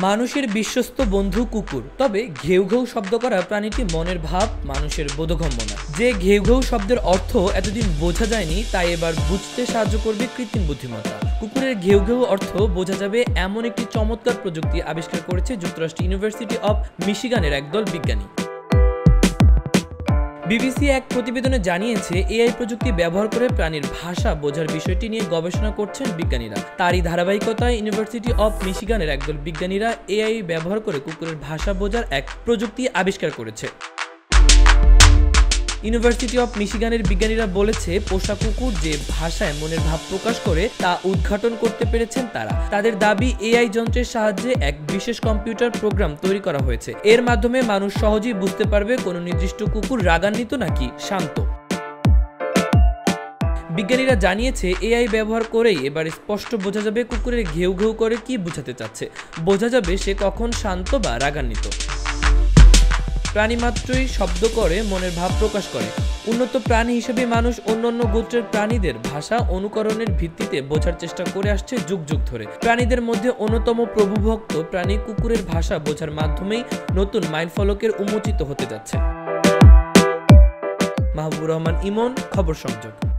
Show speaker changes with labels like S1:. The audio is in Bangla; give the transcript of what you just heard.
S1: মানুষের বিশ্বস্ত বন্ধু কুকুর, তবে ঘেউ ঘেউ শব্দ করা প্রাণীটি মনের ভাব মানুষের বোধগম্য না। যে ঘেউ ঘেউ শব্দের অর্থ এতদিন বোঝা যায়নি, তাই এবার বুঝতে সাহায্য করবে কৃত্রিম বুদ্ধিমত্তা। কুকুরের ঘেউ ঘেউ অর্থ বোঝা যাবে এমন একটি চমৎকার প্রযুক্তি আবিষ্কার করেছে যুক্তরাষ্ট্রের ইউনিভার্সিটি অব মিশিগানের একদল বিজ্ঞানী। বিবিসি এক প্রতিবেদনে জানিয়েছে, এআই প্রযুক্তি ব্যবহার করে প্রাণীর ভাষা বোঝার বিষয়টি নিয়ে গবেষণা করছেন বিজ্ঞানীরা। তারই ধারাবাহিকতায় ইউনিভার্সিটি অব মিশিগানের একদল বিজ্ঞানীরা এআই ব্যবহার করে কুকুরের ভাষা বোঝার এক প্রযুক্তি আবিষ্কার করেছে। ইউনিভার্সিটি অব মিশিগানের বিজ্ঞানীরা বলেছে, পোষা কুকুর যে ভাষায় মনের ভাব প্রকাশ করে তা উদ্ঘাটন করতে পেরেছেন তারা। তাদের দাবি, এআই যন্ত্রের সাহায্যে এক বিশেষ কম্পিউটার প্রোগ্রাম তৈরি করা হয়েছে। এর মাধ্যমে মানুষ সহজেই বুঝতে পারবে কোনো নির্দিষ্ট কুকুর রাগান্বিত নাকি শান্ত। বিজ্ঞানীরা জানিয়েছে, এআই ব্যবহার করেই এবার স্পষ্ট বোঝা যাবে কুকুরের ঘেউ ঘেউ করে কি বোঝাতে চাচ্ছে। বোঝা যাবে সে কখন শান্ত বা রাগান্বিত। প্রাণী মাত্রই শব্দ করে মনের ভাব প্রকাশ করে। উন্নত প্রাণী হিসেবে মানুষ অন্যান্য গোত্রের প্রাণীদের ভাষা অনুকরণের ভিত্তিতে বোঝার চেষ্টা করে আসছে যুগ যুগ ধরে। প্রাণীদের মধ্যে অন্যতম প্রভুভক্ত প্রাণী কুকুরের ভাষা বোঝার মাধ্যমেই নতুন মাইলফলকের উন্মোচিত হতে যাচ্ছে। মাহবুবুর রহমান ইমন, খবর সংযোগ।